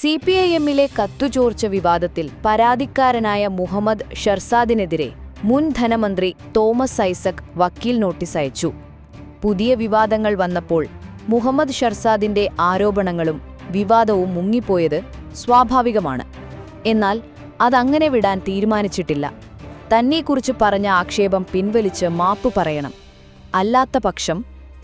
സിപിഐഎമ്മിലെ കത്തുചോർച്ച വിവാദത്തിൽ പരാതിക്കാരനായ മുഹമ്മദ് ഷർസാദിനെതിരെ മുൻ ധനമന്ത്രി തോമസ് ഐസക് വക്കീൽ നോട്ടീസ് അയച്ചു. പുതിയ വിവാദങ്ങൾ വന്നപ്പോൾ മുഹമ്മദ് ഷർസാദിന്റെ ആരോപണങ്ങളും വിവാദവും മുങ്ങിപ്പോയത് സ്വാഭാവികമാണ്. എന്നാൽ അതങ്ങനെ വിടാൻ തീരുമാനിച്ചിട്ടില്ല. തന്നെക്കുറിച്ച് പറഞ്ഞ ആക്ഷേപം പിൻവലിച്ച് മാപ്പ് പറയണം. അല്ലാത്ത പക്ഷം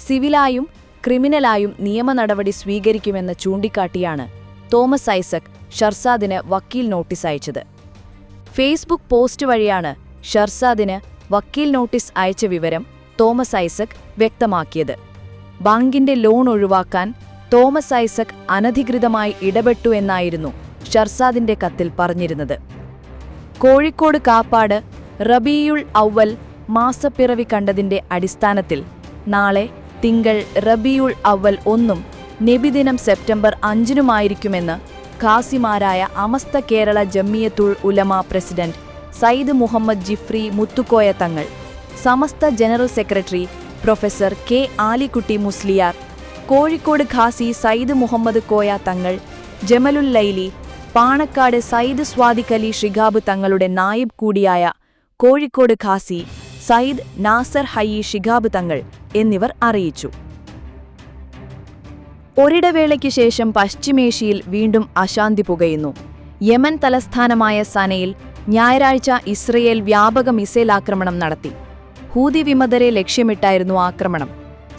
സിവിലായും ക്രിമിനലായും നിയമനടപടി സ്വീകരിക്കുമെന്ന് ചൂണ്ടിക്കാട്ടിയാണ് തോമസ് ഐസക് ഷർസാദിന് വക്കീൽ നോട്ടീസ് അയച്ചത്. ഫേസ്ബുക്ക് പോസ്റ്റ് വഴിയാണ് ഷർസാദിന് വക്കീൽ നോട്ടീസ് അയച്ച വിവരം തോമസ് ഐസക് വ്യക്തമാക്കിയത്. ബാങ്കിന്റെ ലോൺ ഒഴിവാക്കാൻ തോമസ് ഐസക് അനധികൃതമായി ഇടപെട്ടു എന്നായിരുന്നു ഷർസാദിന്റെ കത്തിൽ പറഞ്ഞിരുന്നത്. കോഴിക്കോട് കാപ്പാട് റബീയുൽ അവ്വൽ മാസപ്പിറവി കണ്ടതിന്റെ അടിസ്ഥാനത്തിൽ നാളെ തിങ്കൾ റബീയുൽ അവ്വൽ 1 നബിദിനം സെപ്റ്റംബർ 5 ഖാസിമാരായ അമസ്ത Kerala Jamiyyathul Ulama president Sayyid Muhammad Jifri Muthukoya Thangal, Samastha general secretary professor K Alikutty Musliyar, Kozhikode ഖാസി സയ്യിദ് മുഹമ്മദ് കോയ തങ്ങൾ, ജമലുൽ ലൈലി, പാണക്കാട് സയ്യിദ് സ്വാദിഖ് അലി ഷിഹാബ് തങ്ങളുടെ നായിബ് കൂടിയായ കോഴിക്കോട് ഖാസി സയ്യിദ് നാസർ ഹയ്യി ഷിഹാബ് തങ്ങൾ എന്നിവർ അറിയിച്ചു. ഒരിടവേളയ്ക്ക് ശേഷം പശ്ചിമേഷ്യയിൽ വീണ്ടും അശാന്തി പുകയുന്നു. യമൻ തലസ്ഥാനമായ സനയിൽ ഞായറാഴ്ച ഇസ്രയേൽ വ്യാപക മിസൈൽ ആക്രമണം നടത്തി. ഹൂതി വിമതരെ ലക്ഷ്യമിട്ടായിരുന്നു ആക്രമണം.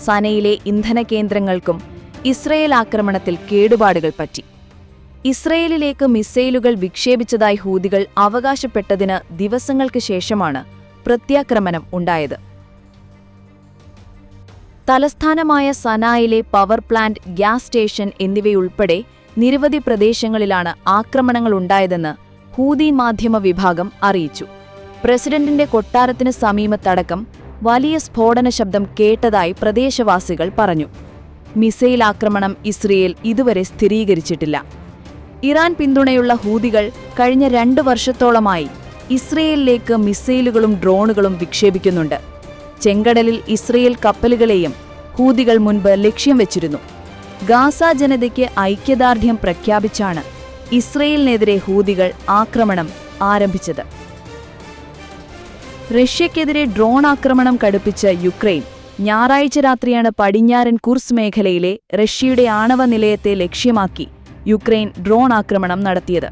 സനയിലെ ഇന്ധന കേന്ദ്രങ്ങൾക്കും ഇസ്രയേൽ ആക്രമണത്തിൽ കേടുപാടുകൾ പറ്റി. ഇസ്രയേലിലേക്ക് മിസൈലുകൾ വിക്ഷേപിച്ചതായി ഹൂതികൾ അവകാശപ്പെട്ടതിന് ദിവസങ്ങൾക്ക് ശേഷമാണ് പ്രത്യാക്രമണം ഉണ്ടായത്. തലസ്ഥാനമായ സനായിലെ പവർ പ്ലാന്റ്, ഗ്യാസ് സ്റ്റേഷൻ എന്നിവയുൾപ്പെടെ നിരവധി പ്രദേശങ്ങളിലാണ് ആക്രമണങ്ങളുണ്ടായതെന്ന് ഹൂതി മാധ്യമ വിഭാഗം അറിയിച്ചു. പ്രസിഡന്റിന്റെ കൊട്ടാരത്തിന് സമീപത്തടക്കം വലിയ സ്ഫോടന ശബ്ദം കേട്ടതായി പ്രദേശവാസികൾ പറഞ്ഞു. മിസൈൽ ആക്രമണം ഇസ്രയേൽ ഇതുവരെ സ്ഥിരീകരിച്ചിട്ടില്ല. ഇറാൻ പിന്തുണയുള്ള ഹൂതികൾ കഴിഞ്ഞ 2 വർഷത്തോളമായി ഇസ്രയേലിലേക്ക് മിസൈലുകളും ഡ്രോണുകളും വിക്ഷേപിക്കുന്നുണ്ട്. ചെങ്കടലിൽ ഇസ്രയേൽ കപ്പലുകളെയും ഹൂതികൾ മുൻപ് ലക്ഷ്യം വെച്ചിരുന്നു. ഗാസ ജനതയ്ക്ക് ഐക്യദാർഢ്യം പ്രഖ്യാപിച്ചാണ് ഇസ്രയേലിനെതിരെ ഹൂതികൾ ആക്രമണം ആരംഭിച്ചത്. റഷ്യയ്ക്കെതിരെ ഡ്രോൺ ആക്രമണം കടുപ്പിച്ച യുക്രൈൻ ഞായറാഴ്ച രാത്രിയാണ് പടിഞ്ഞാറൻ കുർസ് മേഖലയിലെ റഷ്യയുടെ ആണവ നിലയത്തെ ലക്ഷ്യമാക്കി യുക്രൈൻ ഡ്രോൺ ആക്രമണം നടത്തിയത്.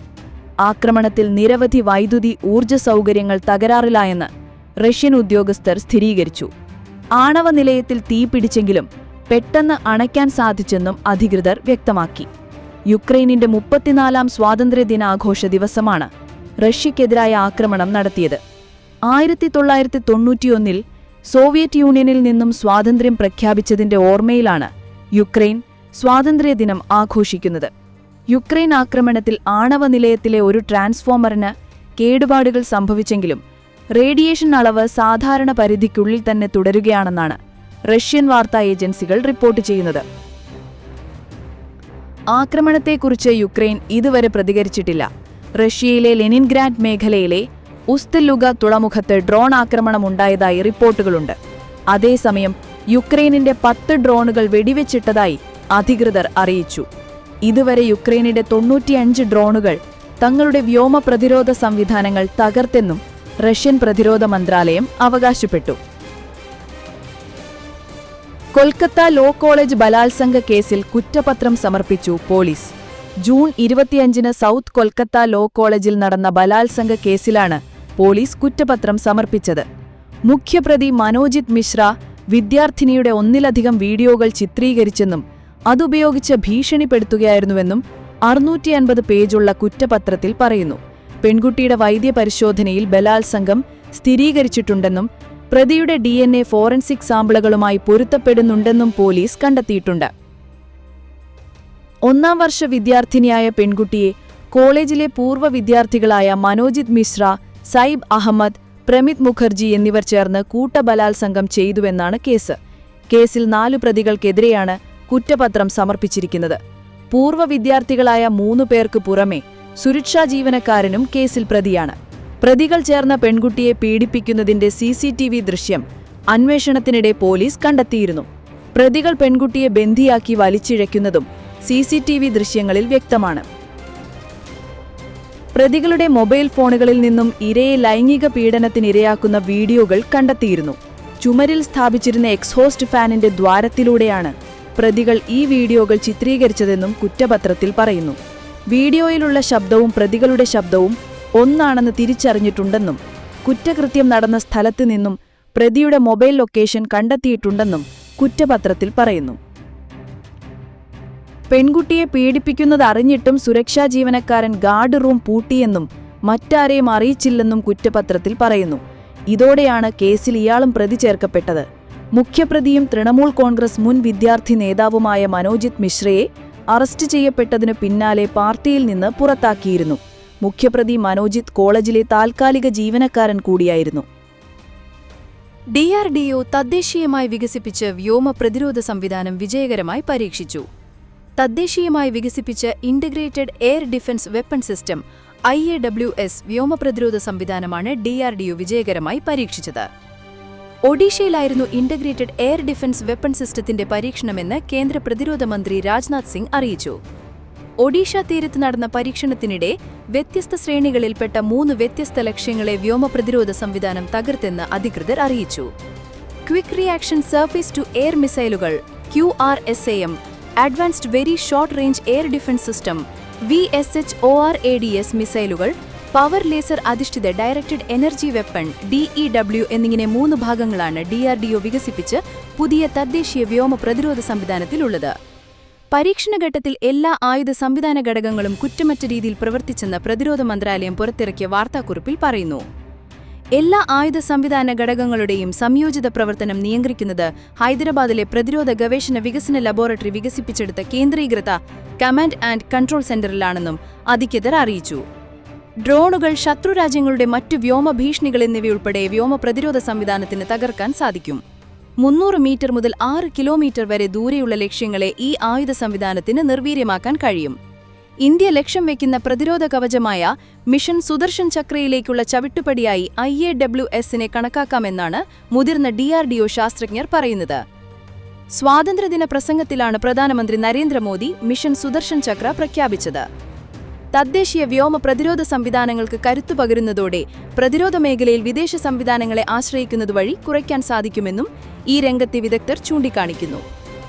ആക്രമണത്തിൽ നിരവധി വൈദ്യുതി ഊർജ്ജ സൗകര്യങ്ങൾ തകരാറിലായെന്ന് റഷ്യൻ ഉദ്യോഗസ്ഥർ സ്ഥിരീകരിച്ചു. ആണവ നിലയത്തിൽ തീ പിടിച്ചെങ്കിലും പെട്ടെന്ന് അണയ്ക്കാൻ സാധിച്ചെന്നും അധികൃതർ വ്യക്തമാക്കി. യുക്രൈനിന്റെ 34ാം സ്വാതന്ത്ര്യദിനാഘോഷ ദിവസമാണ് റഷ്യയ്ക്കെതിരായ ആക്രമണം നടത്തിയത്. 1991-ൽ സോവിയറ്റ് യൂണിയനിൽ നിന്നും സ്വാതന്ത്ര്യം പ്രഖ്യാപിച്ചതിന്റെ ഓർമ്മയിലാണ് യുക്രൈൻ സ്വാതന്ത്ര്യദിനം ആഘോഷിക്കുന്നത്. യുക്രൈൻ ആക്രമണത്തിൽ ആണവ നിലയത്തിലെ ഒരു ട്രാൻസ്ഫോമറിന് കേടുപാടുകൾ സംഭവിച്ചെങ്കിലും റേഡിയേഷൻ അളവ് സാധാരണ പരിധിക്കുള്ളിൽ തന്നെ തുടരുകയാണെന്നാണ് റഷ്യൻ വാർത്താ ഏജൻസികൾ റിപ്പോർട്ട് ചെയ്യുന്നത്. ആക്രമണത്തെക്കുറിച്ച് യുക്രൈൻ ഇതുവരെ പ്രതികരിച്ചിട്ടില്ല. റഷ്യയിലെ ലെനിൻഗ്രാഡ് മേഖലയിലെ ഉസ്തലുഗ തുറമുഖത്ത് ഡ്രോൺ ആക്രമണമുണ്ടായതായി റിപ്പോർട്ടുകളുണ്ട്. അതേസമയം യുക്രൈനിന്റെ 10 ഡ്രോണുകൾ വെടിവെച്ചിട്ടതായി അധികൃതർ അറിയിച്ചു. ഇതുവരെ യുക്രൈനിന്റെ 95 ഡ്രോണുകൾ തങ്ങളുടെ വ്യോമ പ്രതിരോധ സംവിധാനങ്ങൾ തകർത്തെന്നും റഷ്യൻ പ്രതിരോധ മന്ത്രാലയം അവകാശപ്പെട്ടു. കൊൽക്കത്ത ലോ കോളേജ് ബലാത്സംഗ കേസിൽ കുറ്റപത്രം സമർപ്പിച്ചു പോലീസ്. ജൂൺ 25 സൗത്ത് കൊൽക്കത്ത ലോ കോളേജിൽ നടന്ന ബലാത്സംഗ കേസിലാണ് പോലീസ് കുറ്റപത്രം സമർപ്പിച്ചത്. മുഖ്യപ്രതി മനോജിത് മിശ്ര വിദ്യാർത്ഥിനിയുടെ 1ലധികം വീഡിയോകൾ ചിത്രീകരിച്ചെന്നും അതുപയോഗിച്ച് ഭീഷണിപ്പെടുത്തുകയായിരുന്നുവെന്നും 650 പേജുള്ള കുറ്റപത്രത്തിൽ പറയുന്നു. പെൺകുട്ടിയുടെ വൈദ്യപരിശോധനയിൽ ബലാത്സംഗം സ്ഥിരീകരിച്ചിട്ടുണ്ടെന്നും പ്രതിയുടെ DNA ഫോറൻസിക് സാമ്പിളുകളുമായി പൊരുത്തപ്പെടുന്നുണ്ടെന്നും പോലീസ് കണ്ടെത്തിയിട്ടുണ്ട്. 1ാം വർഷ വിദ്യാർത്ഥിനിയായ പെൺകുട്ടിയെ കോളേജിലെ പൂർവ്വ വിദ്യാർത്ഥികളായ മനോജിത് മിശ്ര, സൈബ് അഹമ്മദ്, പ്രമിത് മുഖർജി എന്നിവർ ചേർന്ന് കൂട്ടബലാത്സംഗം ചെയ്തുവെന്നാണ് കേസ്. കേസിൽ 4 പ്രതികൾക്കെതിരെയാണ് കുറ്റപത്രം സമർപ്പിച്ചിരിക്കുന്നത്. പൂർവ്വ വിദ്യാർത്ഥികളായ 3 പേർക്ക് പുറമെ സുരക്ഷാ ജീവനക്കാരനും കേസിൽ പ്രതിയാണ്. പ്രതികൾ ചേർന്ന പെൺകുട്ടിയെ പീഡിപ്പിക്കുന്നതിന്റെ CCTV ദൃശ്യം അന്വേഷണത്തിനിടെ പോലീസ് കണ്ടെത്തിയിരുന്നു. പ്രതികൾ പെൺകുട്ടിയെ ബന്ദിയാക്കി വലിച്ചിഴയ്ക്കുന്നതും CCTV ദൃശ്യങ്ങളിൽ വ്യക്തമാണ്. പ്രതികളുടെ മൊബൈൽ ഫോണുകളിൽ നിന്നും ഇരയെ ലൈംഗിക പീഡനത്തിനിരയാക്കുന്ന വീഡിയോകൾ കണ്ടെത്തിയിരുന്നു. ചുമരിൽ സ്ഥാപിച്ചിരുന്ന എക്സ്ഹോസ്റ്റ് ഫാനിന്റെ ദ്വാരത്തിലൂടെയാണ് പ്രതികൾ ഈ വീഡിയോകൾ ചിത്രീകരിച്ചതെന്നും കുറ്റപത്രത്തിൽ പറയുന്നു. വീഡിയോയിലുള്ള ശബ്ദവും പ്രതികളുടെ ശബ്ദവും ഒന്നാണെന്ന് തിരിച്ചറിഞ്ഞിട്ടുണ്ടെന്നും കുറ്റകൃത്യം നടന്ന സ്ഥലത്ത് നിന്നും പ്രതിയുടെ മൊബൈൽ ലൊക്കേഷൻ കണ്ടെത്തിയിട്ടുണ്ടെന്നും കുറ്റപത്രത്തിൽ പറയുന്നു. പെൺകുട്ടിയെ പീഡിപ്പിക്കുന്നത് അറിഞ്ഞിട്ടും സുരക്ഷാ ജീവനക്കാരൻ ഗാർഡ് റൂം പൂട്ടിയെന്നും മറ്റാരെയും അറിയിച്ചില്ലെന്നും കുറ്റപത്രത്തിൽ പറയുന്നു. ഇതോടെയാണ് കേസിൽ ഇയാളും പ്രതി ചേർക്കപ്പെട്ടത്. മുഖ്യപ്രതിയും തൃണമൂൽ കോൺഗ്രസ് മുൻ വിദ്യാർത്ഥി നേതാവുമായ മനോജിത് മിശ്രയെ അറസ്റ്റ് ചെയ്യപ്പെട്ടതിനു പിന്നാലെ പാർട്ടിയിൽ നിന്ന് പുറത്താക്കിയിരുന്നു. മുഖ്യപ്രതി മനോജിത് കോളേജിലെ താൽക്കാലിക ജീവനക്കാരൻ കൂടിയായിരുന്നു. DRDO തദ്ദേശീയമായി വികസിപ്പിച്ച വ്യോമ പ്രതിരോധ സംവിധാനം വിജയകരമായി പരീക്ഷിച്ചു. തദ്ദേശീയമായി വികസിപ്പിച്ച integrated air defence weapon system IAWS വ്യോമ പ്രതിരോധ സംവിധാനമാണ് DRDO വിജയകരമായി പരീക്ഷിച്ചത്. ഒഡീഷയിലായിരുന്നു ഇന്റഗ്രേറ്റഡ് എയർ ഡിഫൻസ് വെപ്പൺ സിസ്റ്റത്തിന്റെ പരീക്ഷണമെന്ന് കേന്ദ്ര പ്രതിരോധ മന്ത്രി രാജ്നാഥ് സിംഗ് അറിയിച്ചു. ഒഡീഷ തീരത്ത് നടന്ന പരീക്ഷണത്തിനിടെ വ്യത്യസ്ത ശ്രേണികളിൽപ്പെട്ട 3 വ്യത്യസ്ത ലക്ഷ്യങ്ങളെ വ്യോമ പ്രതിരോധ സംവിധാനം തകർത്തെന്ന് അധികൃതർ അറിയിച്ചു. Quick reaction surface to air മിസൈലുകൾ QRSAM, advanced very short range air defence system VSHORADS മിസൈലുകൾ, പവർ ലേസർ അധിഷ്ഠിത ഡയറക്റ്റഡ് എനർജി വെപ്പൺ DEW എന്നിങ്ങനെ 3 ഭാഗങ്ങളാണ് DRDO വികസിപ്പിച്ച് പുതിയ തദ്ദേശീയ വ്യോമ പ്രതിരോധ സംവിധാനത്തിലുള്ളത്. പരീക്ഷണഘട്ടത്തിൽ എല്ലാ ആയുധ സംവിധാന ഘടകങ്ങളും കുറ്റമറ്റ രീതിയിൽ പ്രവർത്തിച്ചെന്ന് പ്രതിരോധ മന്ത്രാലയം പുറത്തിറക്കിയ വാർത്താക്കുറിപ്പിൽ പറയുന്നു. എല്ലാ ആയുധ സംവിധാന ഘടകങ്ങളുടെയും സംയോജിത പ്രവർത്തനം നിയന്ത്രിക്കുന്നത് ഹൈദരാബാദിലെ പ്രതിരോധ ഗവേഷണ വികസന ലബോറട്ടറി വികസിപ്പിച്ചെടുത്ത കേന്ദ്രീകൃത കമാൻഡ് ആൻഡ് കൺട്രോൾ സെന്ററിലാണെന്നും അധികൃതർ അറിയിച്ചു. ഡ്രോണുകൾ, ശത്രുരാജ്യങ്ങളുടെ മറ്റു വ്യോമ ഭീഷണികൾ എന്നിവയുൾപ്പെടെ വ്യോമ പ്രതിരോധ സംവിധാനത്തിന് തകർക്കാൻ സാധിക്കും. 300 മീറ്റർ മുതൽ 6 കിലോമീറ്റർ വരെ ദൂരെയുള്ള ലക്ഷ്യങ്ങളെ ഈ ആയുധ സംവിധാനത്തിന് നിർവീര്യമാക്കാൻ കഴിയും. ഇന്ത്യ ലക്ഷ്യം വയ്ക്കുന്ന പ്രതിരോധ കവചമായ മിഷൻ സുദർശൻ ചക്രയിലേക്കുള്ള ചവിട്ടുപടിയായി IAWS-നെ കണക്കാക്കാമെന്നാണ് മുതിർന്ന DRDO ശാസ്ത്രജ്ഞർ പറയുന്നത്. സ്വാതന്ത്ര്യദിന പ്രസംഗത്തിലാണ് പ്രധാനമന്ത്രി നരേന്ദ്രമോദി മിഷൻ സുദർശൻ ചക്ര പ്രഖ്യാപിച്ചത്. തദ്ദേശീയ വ്യോമ പ്രതിരോധ സംവിധാനങ്ങൾക്ക് കരുത്തു പകരുന്നതോടെ പ്രതിരോധ മേഖലയിൽ വിദേശ സംവിധാനങ്ങളെ ആശ്രയിക്കുന്നത് വഴി കുറയ്ക്കാൻ സാധിക്കുമെന്നും ഈ രംഗത്തെ വിദഗ്ധർ ചൂണ്ടിക്കാണിക്കുന്നു.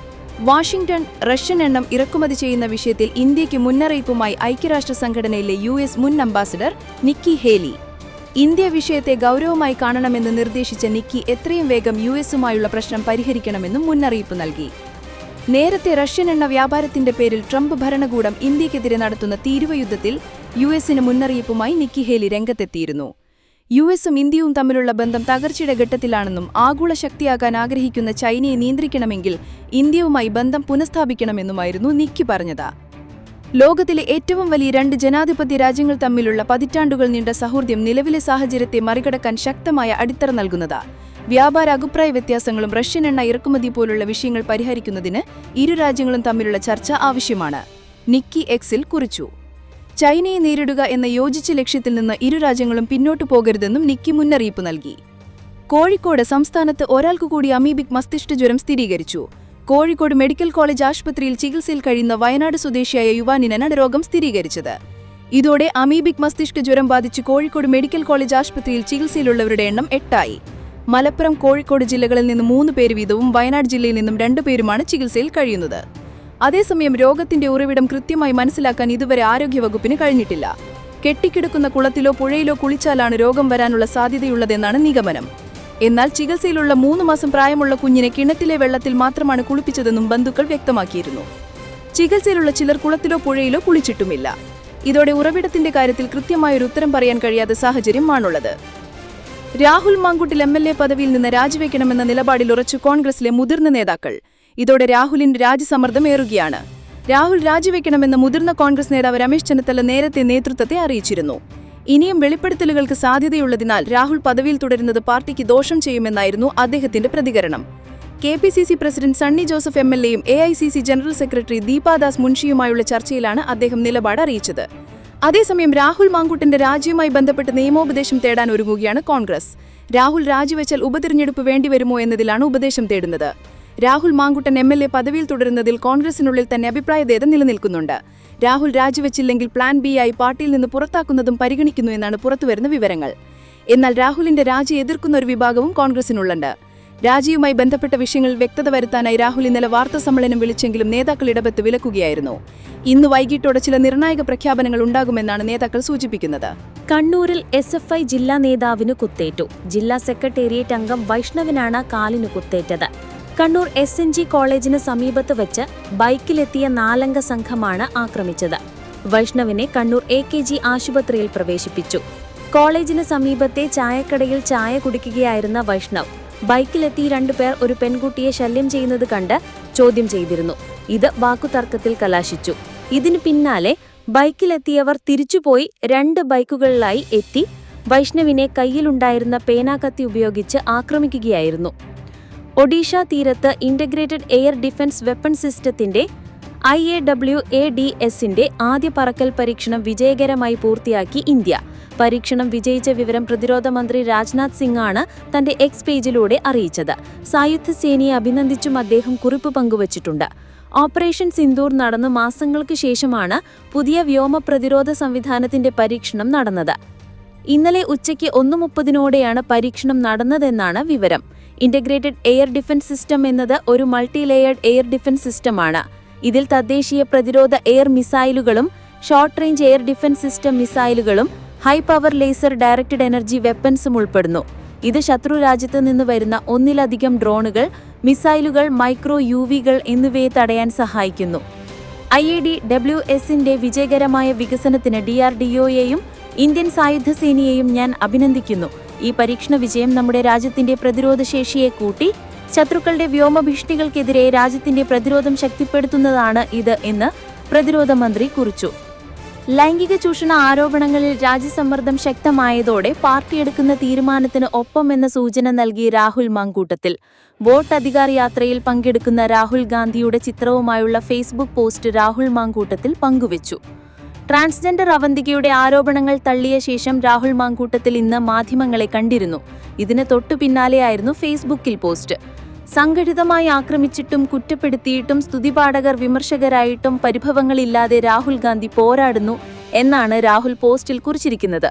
വാഷിംഗ്ടൺ റഷ്യൻ എണ്ണം ഇറക്കുമതി ചെയ്യുന്ന വിഷയത്തിൽ ഇന്ത്യയ്ക്ക് മുന്നറിയിപ്പുമായി ഐക്യരാഷ്ട്ര സംഘടനയിലെ US മുൻ അംബാസഡർ നിക്കി ഹേലി. ഇന്ത്യ വിഷയത്തെ ഗൗരവമായി കാണണമെന്ന് നിർദ്ദേശിച്ച നിക്കി എത്രയും വേഗം US-ഉമായുള്ള പ്രശ്നം പരിഹരിക്കണമെന്നും മുന്നറിയിപ്പ് നൽകി. നേരത്തെ റഷ്യൻ എണ്ണ വ്യാപാരത്തിന്റെ പേരിൽ ട്രംപ് ഭരണകൂടം ഇന്ത്യക്കെതിരെ നടത്തുന്ന തീരുവയുദ്ധത്തിൽ US-ന് മുന്നറിയിപ്പുമായി നിക്കി ഹേലി രംഗത്തെത്തിയിരുന്നു. US-ഉം ഇന്ത്യയും തമ്മിലുള്ള ബന്ധം തകർച്ചയുടെ ഘട്ടത്തിലാണെന്നും ആഗോള ശക്തിയാകാൻ ആഗ്രഹിക്കുന്ന ചൈനയെ നിയന്ത്രിക്കണമെങ്കിൽ ഇന്ത്യയുമായി ബന്ധം പുനഃസ്ഥാപിക്കണമെന്നുമായിരുന്നു നിക്കി പറഞ്ഞത്. ലോകത്തിലെ ഏറ്റവും വലിയ 2 ജനാധിപത്യ രാജ്യങ്ങൾ തമ്മിലുള്ള പതിറ്റാണ്ടുകൾ നീണ്ട സൗഹൃദം നിലവിലെ സാഹചര്യത്തെ മറികടക്കാൻ ശക്തമായ അടിത്തറ നൽകുന്നത്. വ്യാപാര അഭിപ്രായ വ്യത്യാസങ്ങളും റഷ്യൻ എണ്ണ ഇറക്കുമതി പോലുള്ള വിഷയങ്ങൾ പരിഹരിക്കുന്നതിന് ഇരു രാജ്യങ്ങളും തമ്മിലുള്ള ചർച്ച ആവശ്യമാണ്, നിക്കി എക്സിൽ കുറിച്ചു. ചൈനയെ നേരിടുക എന്ന യോജിച്ച ലക്ഷ്യത്തിൽ നിന്ന് ഇരു രാജ്യങ്ങളും പിന്നോട്ടു പോകരുതെന്നും നിക്കി മുന്നറിയിപ്പ് നൽകി. കോഴിക്കോട് സംസ്ഥാനത്ത് ഒരാൾക്കുകൂടി അമീബിക് മസ്തിഷ്ക ജ്വരം സ്ഥിരീകരിച്ചു. കോഴിക്കോട് മെഡിക്കൽ കോളേജ് ആശുപത്രിയിൽ ചികിത്സയിൽ കഴിയുന്ന വയനാട് സ്വദേശിയായ യുവാനിനാണ് രോഗം സ്ഥിരീകരിച്ചത്. ഇതോടെ അമീബിക് മസ്തിഷ്ക ജ്വരം ബാധിച്ച് കോഴിക്കോട് മെഡിക്കൽ കോളേജ് ആശുപത്രിയിൽ ചികിത്സയിലുള്ളവരുടെ എണ്ണം 8 ആയി. മലപ്പുറം, കോഴിക്കോട് ജില്ലകളിൽ നിന്ന് 3 പേര് വീതവും വയനാട് ജില്ലയിൽ നിന്നും 2 പേരുമാണ് ചികിത്സയിൽ കഴിയുന്നത്. അതേസമയം രോഗത്തിന്റെ ഉറവിടം കൃത്യമായി മനസ്സിലാക്കാൻ ഇതുവരെ ആരോഗ്യവകുപ്പിന് കഴിഞ്ഞിട്ടില്ല. കെട്ടിക്കിടക്കുന്ന കുളത്തിലോ പുഴയിലോ കുളിച്ചാലാണ് രോഗം വരാനുള്ള സാധ്യതയുള്ളതെന്നാണ് നിഗമനം. എന്നാൽ ചികിത്സയിലുള്ള 3 മാസം പ്രായമുള്ള കുഞ്ഞിനെ കിണറ്റിലെ വെള്ളത്തിൽ മാത്രമാണ് കുളിപ്പിച്ചതെന്നും ബന്ധുക്കൾ വ്യക്തമാക്കിയിരുന്നു. ചികിത്സയിലുള്ള ചിലർ കുളത്തിലോ പുഴയിലോ കുളിച്ചിട്ടുമില്ല. ഇതോടെ ഉറവിടത്തിന്റെ കാര്യത്തിൽ കൃത്യമായൊരു ഉത്തരം പറയാൻ കഴിയാത്ത സാഹചര്യമാണുള്ളത്. രാഹുൽ മാങ്കൂട്ടിൽ MLA പദവിയിൽ നിന്ന് രാജിവെക്കണമെന്ന നിലപാടിൽ ഉറച്ചു കോൺഗ്രസിലെ മുതിർന്ന നേതാക്കൾ. ഇതോടെ രാഹുലിന്റെ രാജിസമ്മർദ്ദമേറുകയാണ്. രാഹുൽ രാജിവെക്കണമെന്ന മുതിർന്ന കോൺഗ്രസ് നേതാവ് രമേശ് ചെന്നിത്തല നേരത്തെ നേതൃത്വത്തെ അറിയിച്ചിരുന്നു. ഇനിയും വെളിപ്പെടുത്തലുകൾക്ക് സാധ്യതയുള്ളതിനാൽ രാഹുൽ പദവിയിൽ തുടരുന്നത് പാർട്ടിക്ക് ദോഷം ചെയ്യുമെന്നായിരുന്നു അദ്ദേഹത്തിന്റെ പ്രതികരണം. KPCC പ്രസിഡന്റ് സണ്ണി ജോസഫ് MLA-യും AICC ജനറൽ സെക്രട്ടറി ദീപാദാസ് മുൻഷിയുമായുള്ള ചർച്ചയിലാണ് അദ്ദേഹം നിലപാട് അറിയിച്ചത്. അതേസമയം രാഹുൽ മാങ്കൂട്ടിന്റെ രാജിയുമായി ബന്ധപ്പെട്ട് നിയമോപദേശം തേടാൻ ഒരുങ്ങുകയാണ് കോൺഗ്രസ്. രാഹുൽ രാജിവെച്ചാൽ ഉപതിരഞ്ഞെടുപ്പ് വേണ്ടിവരുമോ എന്നതിലാണ് ഉപദേശം തേടുന്നത്. രാഹുൽ മാങ്കൂട്ടൻ MLA പദവിയിൽ തുടരുന്നതിൽ കോൺഗ്രസിനുള്ളിൽ തന്നെ അഭിപ്രായഭേദം നിലനിൽക്കുന്നുണ്ട്. രാഹുൽ രാജിവെച്ചില്ലെങ്കിൽ പ്ലാൻ ബി ആയി പാർട്ടിയിൽ നിന്ന് പുറത്താക്കുന്നതും പരിഗണിക്കുന്നു എന്നാണ് പുറത്തുവരുന്ന വിവരങ്ങൾ. എന്നാൽ രാഹുലിന്റെ രാജി എതിർക്കുന്ന ഒരു വിഭാഗവും കോൺഗ്രസിനുള്ളുണ്ട്. രാജിയുമായി ബന്ധപ്പെട്ട വിഷയങ്ങളിൽ വ്യക്തത വരുത്താനായി രാഹുൽ ഇന്നലെ വാർത്താസമ്മേളനം വിളിച്ചെങ്കിലും നേതാക്കൾ ഇടപെട്ട് വിലക്കുകയായിരുന്നു. ഇന്ന് വൈകിട്ടോടെ ചില നിർണായക പ്രഖ്യാപനങ്ങൾ ഉണ്ടാകുമെന്നാണ് നേതാക്കൾ സൂചിപ്പിക്കുന്നത്. കണ്ണൂരിൽ SFI ജില്ലാ നേതാവിന് കുത്തേറ്റു. ജില്ലാ സെക്രട്ടേറിയറ്റ് അംഗം വൈഷ്ണവിനാണ് കാലിനു കുത്തേറ്റത്. കണ്ണൂർ SNG കോളേജിന് സമീപത്ത് വെച്ച് ബൈക്കിലെത്തിയ 4-അംഗ സംഘമാണ് ആക്രമിച്ചത്. വൈഷ്ണവിനെ കണ്ണൂർ AKG ആശുപത്രിയിൽ പ്രവേശിപ്പിച്ചു. കോളേജിന് സമീപത്തെ ചായക്കടയിൽ ചായ കുടിക്കുകയായിരുന്ന വൈഷ്ണവ് ബൈക്കിലെത്തി 2 പേർ ഒരു പെൺകുട്ടിയെ ശല്യം ചെയ്യുന്നത് കണ്ട് ചോദ്യം ചെയ്തിരുന്നു. ഇത് വാക്കുതർക്കത്തിൽ കലാശിച്ചു. ഇതിനു പിന്നാലെ ബൈക്കിലെത്തിയവർ തിരിച്ചുപോയി 2 ബൈക്കുകളിലായി എത്തി വൈഷ്ണവിനെ കയ്യിലുണ്ടായിരുന്ന പേനാക്കത്തി ഉപയോഗിച്ച് ആക്രമിക്കുകയായിരുന്നു. ഒഡീഷ തീരത്ത് ഇന്റഗ്രേറ്റഡ് എയർ ഡിഫൻസ് വെപ്പൺ സിസ്റ്റത്തിന്റെ IAWADSന്റെ ആദ്യ പറക്കൽ പരീക്ഷണം വിജയകരമായി പൂർത്തിയാക്കി ഇന്ത്യ. പരീക്ഷണം വിജയിച്ച വിവരം പ്രതിരോധ മന്ത്രി രാജ്നാഥ് സിംഗാണ് തന്റെ എക്സ് പേജിലൂടെ അറിയിച്ചത്. സായുധ സേനയെ അഭിനന്ദിച്ചും അദ്ദേഹം കുറിപ്പ് പങ്കുവച്ചിട്ടുണ്ട്. ഓപ്പറേഷൻ സിന്ദൂർ നടന്നു മാസങ്ങൾക്ക് ശേഷമാണ് പുതിയ വ്യോമ പ്രതിരോധ സംവിധാനത്തിന്റെ പരീക്ഷണം നടന്നത്. ഇന്നലെ ഉച്ചയ്ക്ക് 1:30 പരീക്ഷണം നടന്നതെന്നാണ് വിവരം. ഇന്റഗ്രേറ്റഡ് എയർ ഡിഫൻസ് സിസ്റ്റം എന്നത് ഒരു മൾട്ടി ലെയേർഡ് എയർ ഡിഫൻസ് സിസ്റ്റമാണ്. ഇതിൽ തദ്ദേശീയ പ്രതിരോധ എയർ മിസൈലുകളും short range air defence system മിസൈലുകളും high power laser directed energy വെപ്പൺസും ഉൾപ്പെടുന്നു. ഇത് ശത്രു രാജ്യത്ത് നിന്ന് വരുന്ന ഒന്നിലധികം ഡ്രോണുകൾ, മിസൈലുകൾ, മൈക്രോ UVകൾ എന്നിവയെ തടയാൻ സഹായിക്കുന്നു. IADWSന്റെ വിജയകരമായ വികസനത്തിന് DRDOയെയും ഇന്ത്യൻ സായുധ സേനയെയും ഞാൻ അഭിനന്ദിക്കുന്നു. ഈ പരീക്ഷണ വിജയം നമ്മുടെ രാജ്യത്തിന്റെ പ്രതിരോധ ശേഷിയെ കൂട്ടി ശത്രുക്കളുടെ വ്യോമഭീഷണികൾക്കെതിരെ രാജ്യത്തിന്റെ പ്രതിരോധം ശക്തിപ്പെടുത്തുന്നതാണ് ഇത് എന്ന് പ്രതിരോധ മന്ത്രി കുറിച്ചു. ലൈംഗിക ചൂഷണ ആരോപണങ്ങളിൽ രാജ്യസമ്മർദ്ദം ശക്തമായതോടെ പാർട്ടി എടുക്കുന്ന തീരുമാനത്തിന് ഒപ്പമെന്ന സൂചന നൽകി രാഹുൽ മാങ്കൂട്ടത്തിൽ. വോട്ട് അധികാർ യാത്രയിൽ പങ്കെടുക്കുന്ന രാഹുൽ ഗാന്ധിയുടെ ചിത്രവുമായുള്ള ഫേസ്ബുക്ക് പോസ്റ്റ് രാഹുൽ മാങ്കൂട്ടത്തിൽ പങ്കുവച്ചു. ട്രാൻസ്ജെൻഡർ അവന്തികയുടെ ആരോപണങ്ങൾ തള്ളിയ ശേഷം രാഹുൽ മാങ്കൂട്ടത്തിൽ ഇന്ന് മാധ്യമങ്ങളെ കണ്ടിരുന്നു. ഇതിന് തൊട്ടു പിന്നാലെയായിരുന്നു ഫേസ്ബുക്കിൽ പോസ്റ്റ്. സംഘടിതമായി ആക്രമിച്ചിട്ടും കുറ്റപ്പെടുത്തിയിട്ടും സ്തുതിപാഠകർ വിമർശകരായിട്ടും പരിഭവങ്ങളില്ലാതെ രാഹുൽ ഗാന്ധി പോരാടുന്നു എന്നാണ് രാഹുൽ പോസ്റ്റിൽ കുറിച്ചിരിക്കുന്നത്.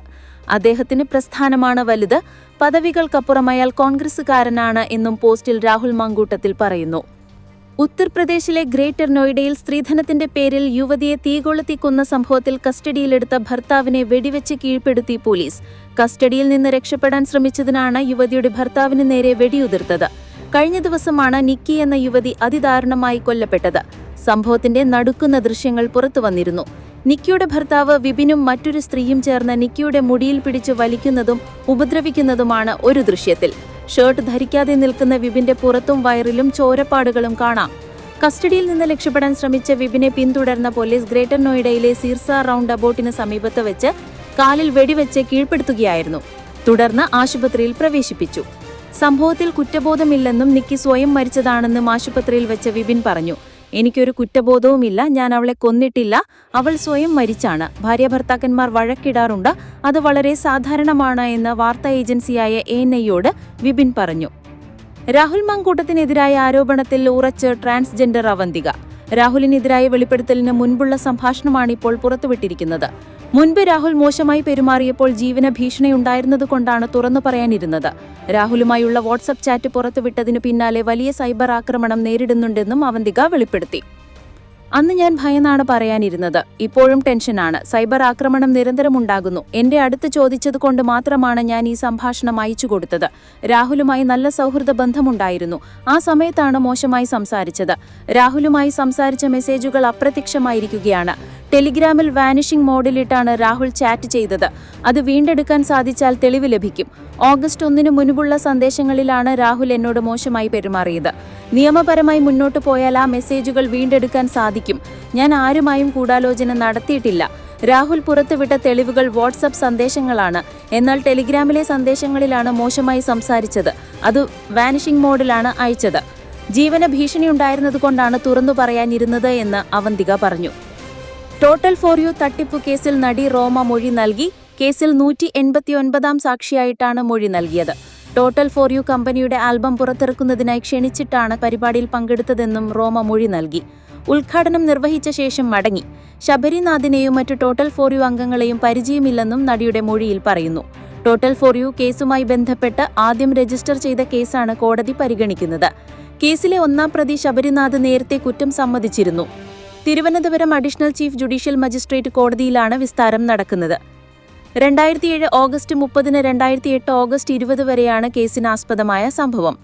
അദ്ദേഹത്തിന് പ്രസ്ഥാനമാണ് വലുത്, പദവികൾക്കപ്പുറം അയാൾ കോൺഗ്രസുകാരനാണ് എന്നും പോസ്റ്റിൽ രാഹുൽ മാങ്കൂട്ടത്തിൽ പറയുന്നു. ഉത്തർപ്രദേശിലെ ഗ്രേറ്റർ നോയിഡയിൽ സ്ത്രീധനത്തിന്റെ പേരിൽ യുവതിയെ തീകൊളുത്തി കൊന്ന സംഭവത്തിൽ കസ്റ്റഡിയിലെടുത്ത ഭർത്താവിനെ വെടിവെച്ച് കീഴ്പ്പെടുത്തി പോലീസ്. കസ്റ്റഡിയിൽ നിന്ന് രക്ഷപ്പെടാൻ ശ്രമിച്ചതിനാണ് യുവതിയുടെ ഭർത്താവിന് നേരെ വെടിയുതിർത്തത്. കഴിഞ്ഞ ദിവസമാണ് നിക്കി എന്ന യുവതി അതിദാരുണമായി കൊല്ലപ്പെട്ടത്. സംഭവത്തിന്റെ നടുക്കുന്ന ദൃശ്യങ്ങൾ പുറത്തുവന്നിരുന്നു. നിക്കിയുടെ ഭർത്താവ് വിപിനും മറ്റൊരു സ്ത്രീയും ചേർന്ന് നിക്കിയുടെ മുടിയിൽ പിടിച്ച് വലിക്കുന്നതും ഉപദ്രവിക്കുന്നതുമാണ് ഒരു ദൃശ്യത്തിൽ. ഷർട്ട് ധരിക്കാതെ നിൽക്കുന്ന വിപിന്റെ പുറത്തും വയറിലും ചോരപ്പാടുകളും കാണാം. കസ്റ്റഡിയിൽ നിന്ന് രക്ഷപ്പെടാൻ ശ്രമിച്ച വിപിനെ പിന്തുടർന്ന പോലീസ് ഗ്രേറ്റർ നോയിഡയിലെ സിർസ റൗണ്ട് അബൌട്ടിന് സമീപത്ത് വെച്ച് കാലിൽ വെടിവെച്ച് കീഴ്പ്പെടുത്തുകയായിരുന്നു. തുടർന്ന് ആശുപത്രിയിൽ പ്രവേശിപ്പിച്ചു. സംഭവത്തിൽ കുറ്റബോധമില്ലെന്നും നിക്കി സ്വയം മരിച്ചതാണെന്നും ആശുപത്രിയിൽ വെച്ച് വിപിൻ പറഞ്ഞു. എനിക്കൊരു കുറ്റബോധവുമില്ല, ഞാൻ അവളെ കൊന്നിട്ടില്ല, അവൾ സ്വയം മരിച്ചാണ്. ഭാര്യാഭർത്താക്കന്മാർ വഴക്കിടാറുണ്ട്, അത് വളരെ സാധാരണമാണ് എന്ന് വാർത്താ ഏജൻസിയായ ANIയോട് വിപിൻ പറഞ്ഞു. രാഹുൽ മാങ്കൂട്ടത്തിനെതിരായ ആരോപണത്തിൽ ഉറച്ച് ട്രാൻസ്ജെൻഡർ അവന്തിക. രാഹുലിനെതിരായ വെളിപ്പെടുത്തലിന് മുൻപുള്ള സംഭാഷണമാണിപ്പോൾ പുറത്തുവിട്ടിരിക്കുന്നത്. മുൻപ് രാഹുൽ മോശമായി പെരുമാറിയപ്പോൾ ജീവന ഭീഷണിയുണ്ടായിരുന്നതുകൊണ്ടാണ് തുറന്നു പറയാനിരുന്നത്. രാഹുലുമായുള്ള വാട്സ്ആപ്പ് ചാറ്റ് പുറത്തുവിട്ടതിനു പിന്നാലെ വലിയ സൈബർ ആക്രമണം നേരിടുന്നുണ്ടെന്നും അവന്തിക വെളിപ്പെടുത്തി. അന്ന് ഞാൻ ഭയന്നാണ് പറയാനിരുന്നത്, ഇപ്പോഴും ടെൻഷനാണ്. സൈബർ ആക്രമണം നിരന്തരം ഉണ്ടാകുന്നു. എന്റെ അടുത്ത് ചോദിച്ചതുകൊണ്ട് മാത്രമാണ് ഞാൻ ഈ സംഭാഷണം അയച്ചു കൊടുത്തത്. രാഹുലുമായി നല്ല സൗഹൃദ ബന്ധമുണ്ടായിരുന്നു. ആ സമയത്താണ് മോശമായി സംസാരിച്ചത്. രാഹുലുമായി സംസാരിച്ച മെസ്സേജുകൾ അപ്രത്യക്ഷമായിരിക്കുകയാണ്. ടെലിഗ്രാമിൽ വാനിഷിംഗ് മോഡിലിട്ടാണ് രാഹുൽ ചാറ്റ് ചെയ്തത്. അത് വീണ്ടെടുക്കാൻ സാധിച്ചാൽ തെളിവ് ലഭിക്കും. ഓഗസ്റ്റ് 1 മുൻപുള്ള സന്ദേശങ്ങളിലാണ് രാഹുൽ എന്നോട് മോശമായി പെരുമാറിയത്. നിയമപരമായി മുന്നോട്ടു പോയാൽ ആ മെസ്സേജുകൾ വീണ്ടെടുക്കാൻ സാധിക്കും. ഞാൻ ആരുമായും ഗൂഢാലോചന നടത്തിയിട്ടില്ല. രാഹുൽ പുറത്തുവിട്ട തെളിവുകൾ വാട്സ്ആപ്പ് സന്ദേശങ്ങളാണ്. എന്നാൽ ടെലിഗ്രാമിലെ സന്ദേശങ്ങളിലാണ് മോശമായി സംസാരിച്ചത്. അത് വാനിഷിംഗ് മോഡിലാണ് അയച്ചത്. ജീവന ഭീഷണിയുണ്ടായിരുന്നതുകൊണ്ടാണ് തുറന്നു പറയാനിരുന്നത് എന്ന് അവന്തിക പറഞ്ഞു. ടോട്ടൽ ഫോർ യു തട്ടിപ്പു കേസിൽ നടി റോമ മൊഴി നൽകി. കേസിൽ 189-ാം സാക്ഷിയായിട്ടാണ് മൊഴി നൽകിയത്. ടോട്ടൽ ഫോർ യു കമ്പനിയുടെ ആൽബം പുറത്തിറക്കുന്നതിനായി ക്ഷണിച്ചിട്ടാണ് പരിപാടിയിൽ പങ്കെടുത്തതെന്നും റോമ മൊഴി നൽകി. ഉദ്ഘാടനം നിർവഹിച്ച ശേഷം മടങ്ങി. ശബരിനാഥിനെയും മറ്റു ടോട്ടൽ ഫോർ യു അംഗങ്ങളെയും പരിചയമില്ലെന്നും നടിയുടെ മൊഴിയിൽ പറയുന്നു. ടോട്ടൽ ഫോർ യു കേസുമായി ബന്ധപ്പെട്ട് ആദ്യം രജിസ്റ്റർ ചെയ്ത കേസാണ് കോടതി പരിഗണിക്കുന്നത്. കേസിലെ ഒന്നാം പ്രതി ശബരിനാഥ് നേരത്തെ കുറ്റം സമ്മതിച്ചിരുന്നു. Thiruvananthapuram additional chief judicial magistrate കോടതിയിലാണ് വിസ്താരം നടക്കുന്നത്. 2007 ഓഗസ്റ്റ് 30 2008 ഓഗസ്റ്റ് 20 വരെയാണ് കേസിനാസ്പദമായ സംഭവം.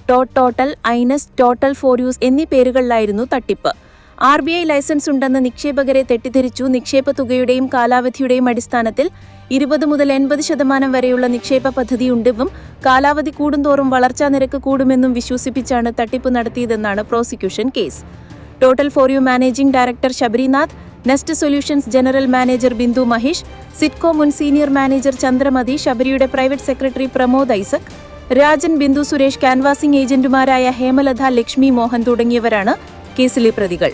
ടോട്ടൽ, ഐനസ്, ടോട്ടൽ ഫോർ യൂസ് എന്നീ പേരുകളിലായിരുന്നു തട്ടിപ്പ്. RBI ലൈസൻസ് ഉണ്ടെന്ന് നിക്ഷേപകരെ തെറ്റിദ്ധരിച്ചു. നിക്ഷേപ തുകയുടെയും കാലാവധിയുടെയും അടിസ്ഥാനത്തിൽ 20 മുതൽ 80% വരെയുള്ള നിക്ഷേപ പദ്ധതിയുണ്ടെന്നും കാലാവധി കൂടുന്തോറും വളർച്ചാ നിരക്ക് കൂടുമെന്നും വിശ്വസിപ്പിച്ചാണ് തട്ടിപ്പ് നടത്തിയതെന്നാണ് prosecution case. Total four U managing director Sabarinath, Nest Solutions general manager Bindu Mahesh, Citco മുൻ സീനിയർ മാനേജർ ചന്ദ്രമതി, ശബരിയുടെ private secretary Pramod Isaac, Rajan, Bindu Suresh, canvassing ഏജന്റുമാരായ ഹേമലത, ലക്ഷ്മി മോഹൻ തുടങ്ങിയവരാണ് കേസിലെ പ്രതികൾ.